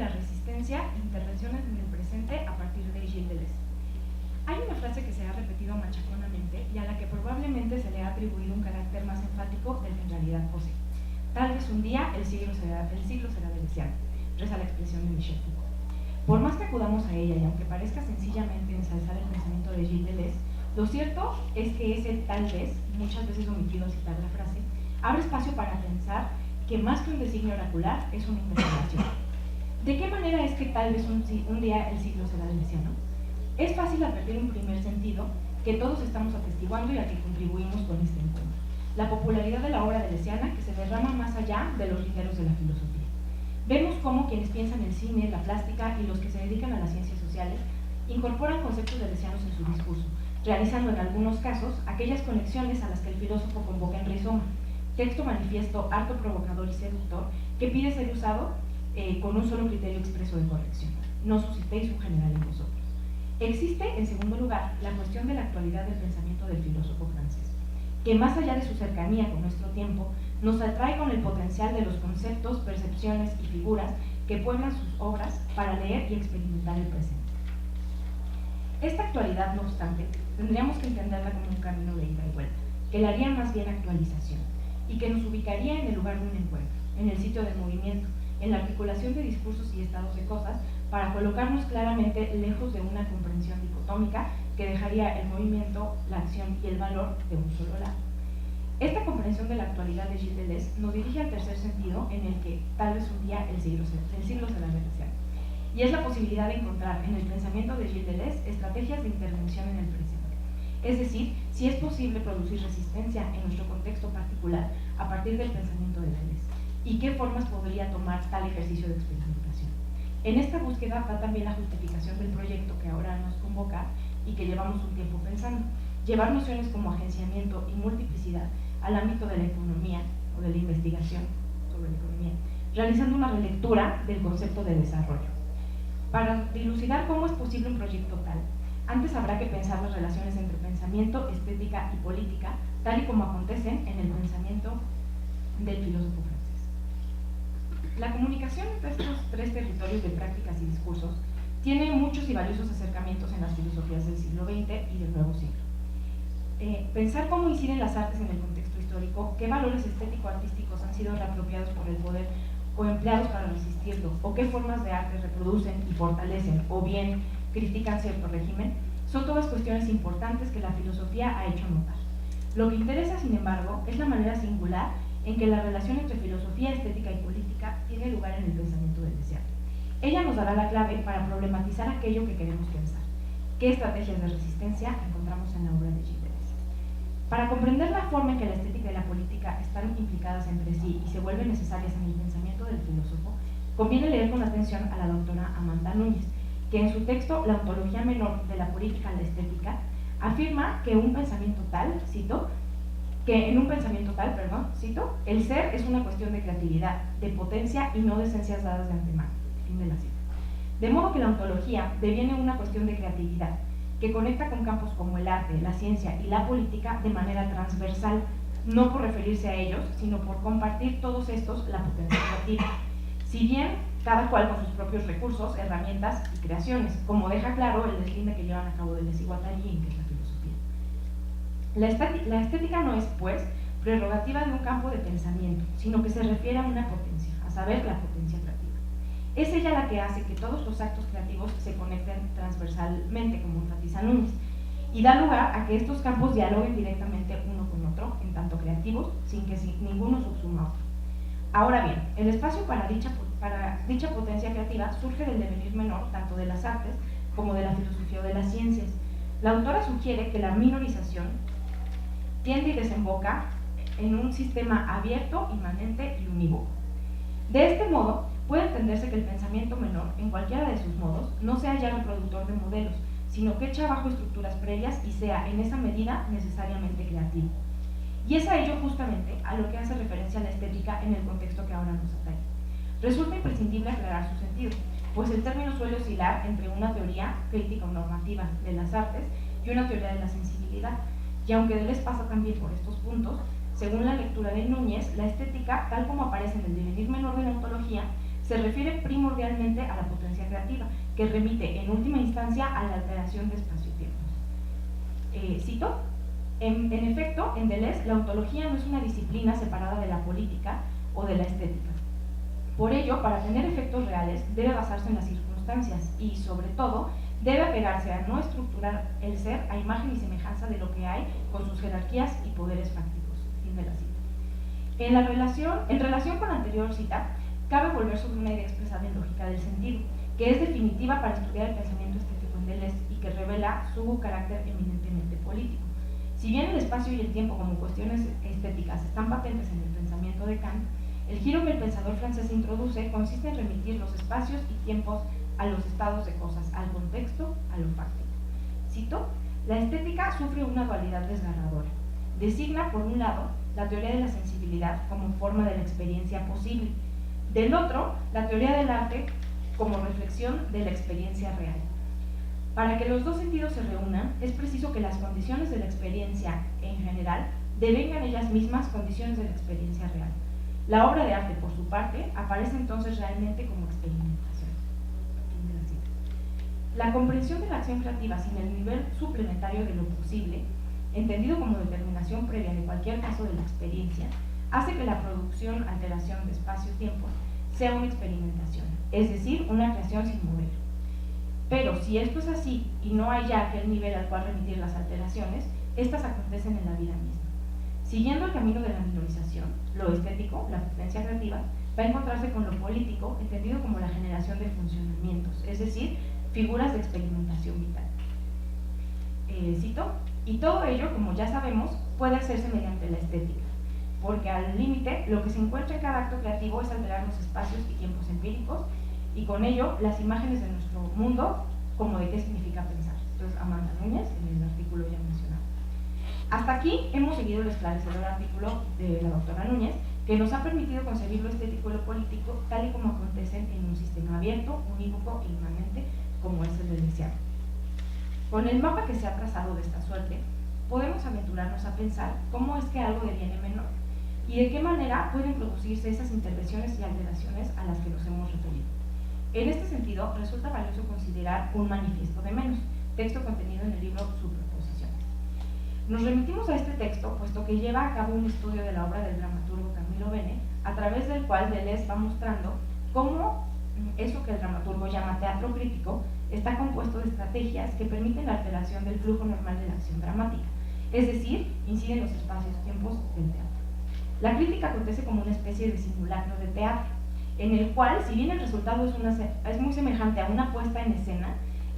la resistencia, intervenciones en el presente a partir de Gilles Deleuze. Hay una frase que se ha repetido machaconamente y a la que probablemente se le ha atribuido un carácter más enfático del que en realidad posee. Tal vez un día el siglo será deleuziano, reza la expresión de Michel Foucault. Por más que acudamos a ella y aunque parezca sencillamente ensalzar el pensamiento de Gilles Deleuze, lo cierto es que ese tal vez, muchas veces omitido al citar la frase, abre espacio para pensar que más que un designio oracular es una investigación. ¿De qué manera es que tal vez un día el siglo será deleuziano? Es fácil advertir un primer sentido que todos estamos atestiguando y a que contribuimos con este encuentro: la popularidad de la obra deleuziana que se derrama más allá de los linderos de la filosofía. Vemos cómo quienes piensan el cine, la plástica y los que se dedican a las ciencias sociales incorporan conceptos deleuzianos en su discurso, realizando en algunos casos aquellas conexiones a las que el filósofo convoca en Rizoma, texto manifiesto harto provocador y seductor que pide ser usado con un solo criterio expreso de corrección: no suscitéis un general en vosotros. Existe, en segundo lugar, la cuestión de la actualidad del pensamiento del filósofo francés, que más allá de su cercanía con nuestro tiempo, nos atrae con el potencial de los conceptos, percepciones y figuras que pueblan sus obras para leer y experimentar el presente. Esta actualidad, no obstante, tendríamos que entenderla como un camino de ida y vuelta, que la haría más bien actualización, y que nos ubicaría en el lugar de un encuentro, en el sitio del movimiento, en la articulación de discursos y estados de cosas, para colocarnos claramente lejos de una comprensión dicotómica que dejaría el movimiento, la acción y el valor de un solo lado. Esta comprensión de la actualidad de Gilles Deleuze nos dirige al tercer sentido, en el que tal vez un día el siglo será deleuziano, y es la posibilidad de encontrar en el pensamiento de Gilles Deleuze estrategias de intervención en el presente, es decir, si es posible producir resistencia en nuestro contexto particular a partir del pensamiento de Deleuze, y qué formas podría tomar tal ejercicio de experimentación. En esta búsqueda va también la justificación del proyecto que ahora nos convoca y que llevamos un tiempo pensando: llevar nociones como agenciamiento y multiplicidad al ámbito de la economía o de la investigación sobre la economía, realizando una relectura del concepto de desarrollo. Para dilucidar cómo es posible un proyecto tal, antes habrá que pensar las relaciones entre pensamiento, estética y política, tal y como acontecen en el pensamiento del filósofo francés. La comunicación entre estos tres territorios de prácticas y discursos tiene muchos y valiosos acercamientos en las filosofías del siglo XX y del nuevo siglo. Pensar cómo inciden las artes en el contexto histórico, qué valores estético-artísticos han sido reapropiados por el poder o empleados para resistirlo, o qué formas de arte reproducen y fortalecen o bien critican cierto régimen, son todas cuestiones importantes que la filosofía ha hecho notar. Lo que interesa, sin embargo, es la manera singular en que la relación entre filosofía, estética y política tiene lugar en el pensamiento deleuziano. Ella nos dará la clave para problematizar aquello que queremos pensar. ¿Qué estrategias de resistencia encontramos en la obra de Gilles Deleuze? Para comprender la forma en que la estética y la política están implicadas entre sí y se vuelven necesarias en el pensamiento del filósofo, conviene leer con atención a la doctora Amanda Núñez, que en su texto La ontología menor de la política a la estética afirma que un pensamiento tal, cito, el ser es una cuestión de creatividad, de potencia y no de esencias dadas de antemano. Fin de la cita. De modo que la ontología deviene una cuestión de creatividad, que conecta con campos como el arte, la ciencia y la política de manera transversal, no por referirse a ellos, sino por compartir todos estos la potencia creativa, si bien cada cual con sus propios recursos, herramientas y creaciones, como deja claro el deslinde que llevan a cabo Deleuze y Guattari, que es la filosofía. La estética no es, pues, prerrogativa de un campo de pensamiento, sino que se refiere a una potencia, a saber, la potencia creativa. Es ella la que hace que todos los actos creativos se conecten transversalmente, como enfatiza Núñez, y da lugar a que estos campos dialoguen directamente uno con otro, en tanto creativos, sin que ninguno subsuma a otro. Ahora bien, el espacio para dicha potencia creativa surge del devenir menor tanto de las artes como de la filosofía o de las ciencias. La autora sugiere que la minorización tiende y desemboca en un sistema abierto, inmanente y unívoco. De este modo, puede entenderse que el pensamiento menor, en cualquiera de sus modos, no sea ya reproductor de modelos, sino que echa abajo estructuras previas y sea, en esa medida, necesariamente creativo. Y es a ello justamente a lo que hace referencia la estética en el contexto que ahora nos atañe. Resulta imprescindible aclarar su sentido, pues el término suele oscilar entre una teoría crítica o normativa de las artes y una teoría de la sensibilidad, y aunque Deleuze pasa también por estos puntos, según la lectura de Núñez, la estética, tal como aparece en el devenir menor de la ontología, se refiere primordialmente a la potencia creativa, que remite en última instancia a la alteración de espacio-tiempo. Cito: en efecto, en Deleuze, la ontología no es una disciplina separada de la política o de la estética. Por ello, para tener efectos reales, debe basarse en las circunstancias y, sobre todo, debe apegarse a no estructurar el ser a imagen y semejanza de lo que hay con sus jerarquías y poderes fácticos. Fin de la cita. En relación con la anterior cita, cabe volver sobre una idea expresada en lógica del sentido, que es definitiva para estudiar el pensamiento estético en Deleuze y que revela su carácter eminentemente político. Si bien el espacio y el tiempo como cuestiones estéticas están patentes en el pensamiento de Kant, el giro que el pensador francés introduce consiste en remitir los espacios y tiempos a los estados de cosas, al contexto, a lo fáctico. Cito: la estética sufre una dualidad desgarradora. Designa, por un lado, la teoría de la sensibilidad como forma de la experiencia posible. Del otro, la teoría del arte como reflexión de la experiencia real. Para que los dos sentidos se reúnan, es preciso que las condiciones de la experiencia en general devengan ellas mismas condiciones de la experiencia real. La obra de arte, por su parte, aparece entonces realmente como experimentación. La comprensión de la acción creativa sin el nivel suplementario de lo posible, entendido como determinación previa de cualquier caso de la experiencia, hace que la producción, alteración de espacio-tiempo sea una experimentación, es decir, una creación sin modelo. Pero si esto es así y no hay ya aquel nivel al cual remitir las alteraciones, estas acontecen en la vida misma. Siguiendo el camino de la minorización, lo estético, la potencia creativa, va a encontrarse con lo político, entendido como la generación de funcionamientos, es decir, figuras de experimentación vital. Cito: y todo ello, como ya sabemos, puede hacerse mediante la estética, porque al límite lo que se encuentra en cada acto creativo es alterar los espacios y tiempos empíricos y con ello las imágenes de nuestro mundo, como de qué significa pensar. Entonces, Amanda Núñez, en el artículo ya mencionado. Hasta aquí hemos seguido el esclarecedor artículo de la doctora Núñez, que nos ha permitido concebir lo estético y lo político tal y como acontecen en un sistema abierto, unívoco e inmanente como es el deleuziano. Con el mapa que se ha trazado de esta suerte, podemos aventurarnos a pensar cómo es que algo deviene menor y de qué manera pueden producirse esas intervenciones y alteraciones a las que nos hemos referido. En este sentido, resulta valioso considerar un manifiesto de menos, texto contenido en el libro Superposiciones. Nos remitimos a este texto puesto que lleva a cabo un estudio de la obra del dramaturgo Camilo Bene, a través del cual Deleuze va mostrando cómo eso que el dramaturgo llama teatro crítico está compuesto de estrategias que permiten la alteración del flujo normal de la acción dramática, es decir, inciden los espacios-tiempos del teatro. La crítica acontece como una especie de simulacro de teatro, en el cual, si bien el resultado es muy semejante a una puesta en escena,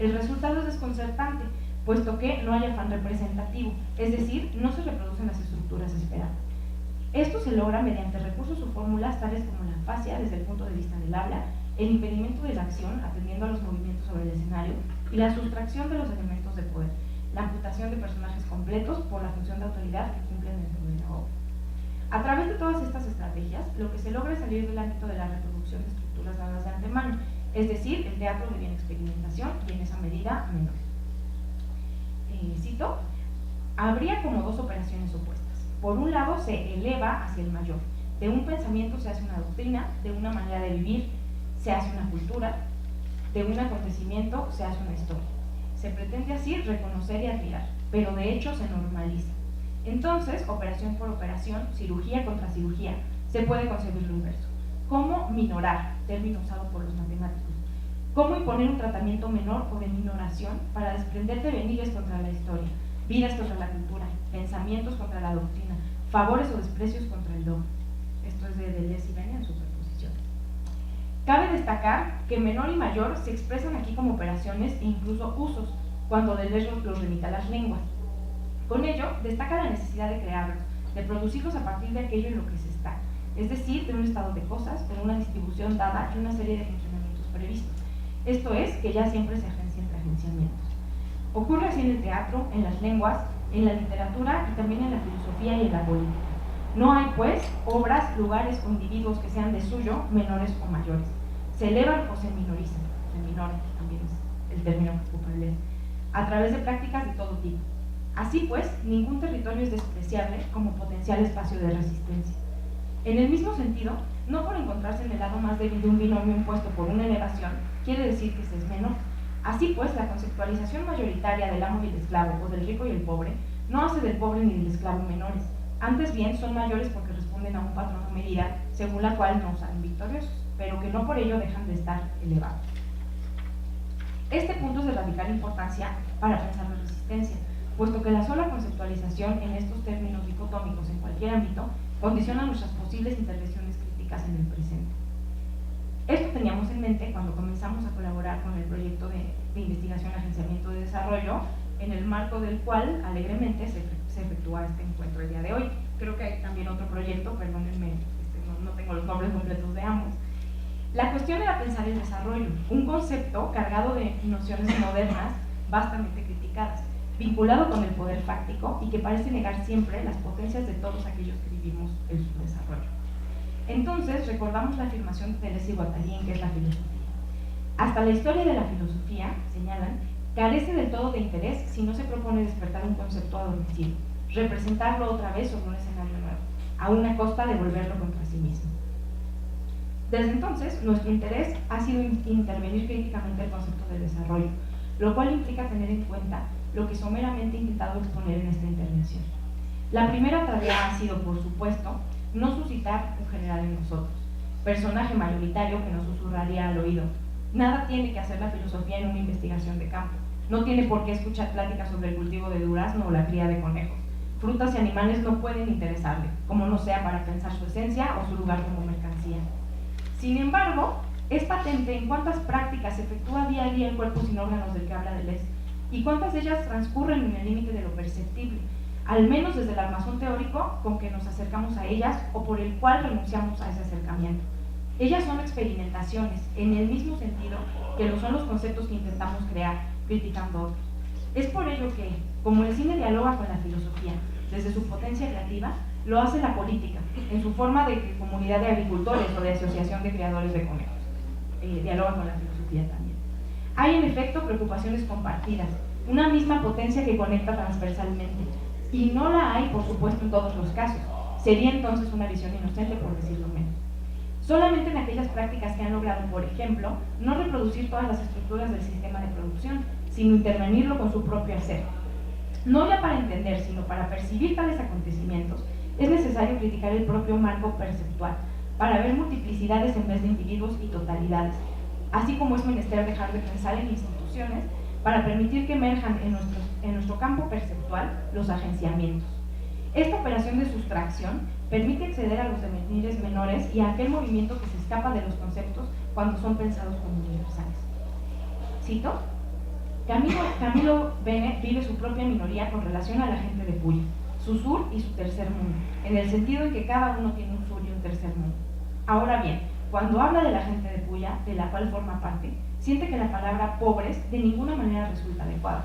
el resultado es desconcertante, puesto que no hay afán representativo, es decir, no se reproducen las estructuras esperadas. Esto se logra mediante recursos o fórmulas tales como la afasia desde el punto de vista del habla, el impedimento de la acción atendiendo a los movimientos sobre el escenario y la sustracción de los elementos de poder, la amputación de personajes completos por la función de autoridad que cumplen dentro de la obra. A través de todas estas estrategias, lo que se logra es salir del ámbito de la reproducción de estructuras dadas de antemano, es decir, el teatro deviene experimentación y en esa medida menor. Cito: habría como dos operaciones opuestas. Por un lado, se eleva hacia el mayor. De un pensamiento se hace una doctrina, de una manera de vivir se hace una cultura, de un acontecimiento se hace una historia. Se pretende así reconocer y admirar, pero de hecho se normaliza. Entonces, operación por operación, cirugía contra cirugía, se puede concebir lo inverso. ¿Cómo minorar? Término usado por los matemáticos. ¿Cómo imponer un tratamiento menor o de minoración para desprender devenires contra la historia, vidas contra la cultura, pensamientos contra la doctrina, favores o desprecios contra el dogma? Esto es de Deleuze y Bene en Superposiciones. Cabe destacar que menor y mayor se expresan aquí como operaciones e incluso usos, cuando Deleuze los remite a las lenguas. Con ello, destaca la necesidad de crearlos, de producirlos a partir de aquello en lo que se está, es decir, de un estado de cosas, con una distribución dada y una serie de funcionamientos previstos. Esto es, que ya siempre se agencia entre agenciamientos. Ocurre así en el teatro, en las lenguas, en la literatura y también en la filosofía y en la política. No hay, pues, obras, lugares o individuos que sean de suyo menores o mayores. Se elevan o se minorizan, se minoran, también es el término que ocupa Deleuze, a través de prácticas de todo tipo. Así pues, ningún territorio es despreciable como potencial espacio de resistencia. En el mismo sentido, no por encontrarse en el lado más débil de un binomio impuesto por una elevación, quiere decir que se es menor. Así pues, la conceptualización mayoritaria del amo y el esclavo, o del rico y el pobre, no hace del pobre ni del esclavo menores. Antes bien, son mayores porque responden a un patrón o medida según la cual no salen victoriosos, pero que no por ello dejan de estar elevados. Este punto es de radical importancia para pensar la resistencia, puesto que la sola conceptualización en estos términos dicotómicos en cualquier ámbito condiciona nuestras posibles intervenciones críticas en el presente. Esto teníamos en mente cuando comenzamos a colaborar con el proyecto de investigación, agenciamiento de desarrollo, en el marco del cual alegremente se efectúa este encuentro el día de hoy. Creo que hay también otro proyecto, perdónenme, no tengo los nombres completos de ambos. La cuestión era pensar el desarrollo, un concepto cargado de nociones modernas vastamente criticadas, vinculado con el poder fáctico y que parece negar siempre las potencias de todos aquellos que vivimos el subdesarrollo. Entonces recordamos la afirmación de Deleuze y Guattari en qué es la filosofía. Hasta la historia de la filosofía, señalan, carece del todo de interés si no se propone despertar un concepto adormecido, representarlo otra vez sobre un escenario nuevo, a una costa de volverlo contra sí mismo. Desde entonces, nuestro interés ha sido intervenir críticamente el concepto de desarrollo, lo cual implica tener en cuenta lo que someramente he intentado exponer en esta intervención. La primera tarea ha sido, por supuesto, no suscitar un general en nosotros, personaje mayoritario que nos susurraría al oído. Nada tiene que hacer la filosofía en una investigación de campo. No tiene por qué escuchar pláticas sobre el cultivo de durazno o la cría de conejos. Frutas y animales no pueden interesarle, como no sea para pensar su esencia o su lugar como mercancía. Sin embargo, es patente en cuántas prácticas se efectúa día a día el cuerpo sin órganos del que habla Deleuze, y cuántas de ellas transcurren en el límite de lo perceptible, al menos desde el armazón teórico con que nos acercamos a ellas o por el cual renunciamos a ese acercamiento. Ellas son experimentaciones, en el mismo sentido que lo son los conceptos que intentamos crear, criticando otros. Es por ello que, como el cine dialoga con la filosofía, desde su potencia creativa, lo hace la política, en su forma de comunidad de agricultores o de asociación de creadores de conejos. Dialoga con la filosofía también. Hay en efecto preocupaciones compartidas, una misma potencia que conecta transversalmente, y no la hay, por supuesto, en todos los casos. Sería entonces una visión inocente, por decirlo menos. Solamente en aquellas prácticas que han logrado, por ejemplo, no reproducir todas las estructuras del sistema de producción, sino intervenirlo con su propio hacer. No ya para entender, sino para percibir tales acontecimientos, es necesario criticar el propio marco perceptual, para ver multiplicidades en vez de individuos y totalidades, así como es menester dejar de pensar en instituciones para permitir que emerjan en nuestro campo perceptual los agenciamientos. Esta operación de sustracción permite acceder a los devenires menores y a aquel movimiento que se escapa de los conceptos cuando son pensados como universales. Cito: Camilo Bene vive su propia minoría con relación a la gente de Puya, su sur y su tercer mundo, en el sentido en que cada uno tiene un sur y un tercer mundo. Ahora bien, cuando habla de la gente de Puya, de la cual forma parte, siente que la palabra pobres de ninguna manera resulta adecuada.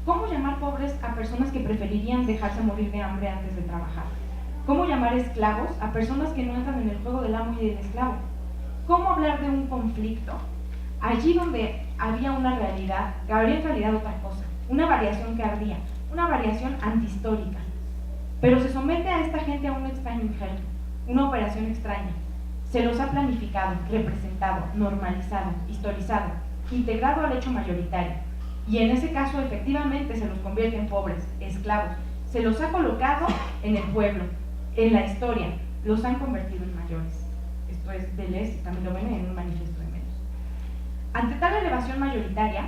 ¿Cómo llamar pobres a personas que preferirían dejarse morir de hambre antes de trabajar? ¿Cómo llamar esclavos a personas que no entran en el juego del amo y del esclavo? ¿Cómo hablar de un conflicto allí donde había una realidad, que habría en realidad otra cosa, una variación que habría, una variación antihistórica? Pero se somete a esta gente a un extraño injerto, una operación extraña. Se los ha planificado, representado, normalizado, historizado, integrado al hecho mayoritario, y en ese caso efectivamente se los convierte en pobres, esclavos, se los ha colocado en el pueblo, en la historia, los han convertido en mayores. Esto es Deleuze y Camilo Bene en un manifiesto de medios. Ante tal elevación mayoritaria,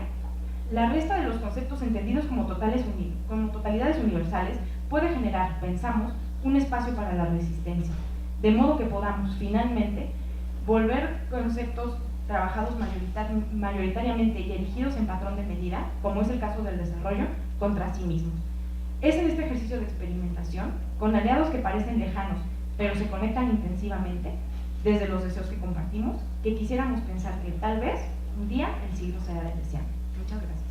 la resta de los conceptos entendidos como totalidades universales puede generar, pensamos, un espacio para la resistencia, de modo que podamos finalmente volver conceptos trabajados mayoritariamente y erigidos en patrón de medida, como es el caso del desarrollo, contra sí mismos. Es en este ejercicio de experimentación, con aliados que parecen lejanos, pero se conectan intensivamente, desde los deseos que compartimos, que quisiéramos pensar que tal vez un día el siglo será deseable. Muchas gracias.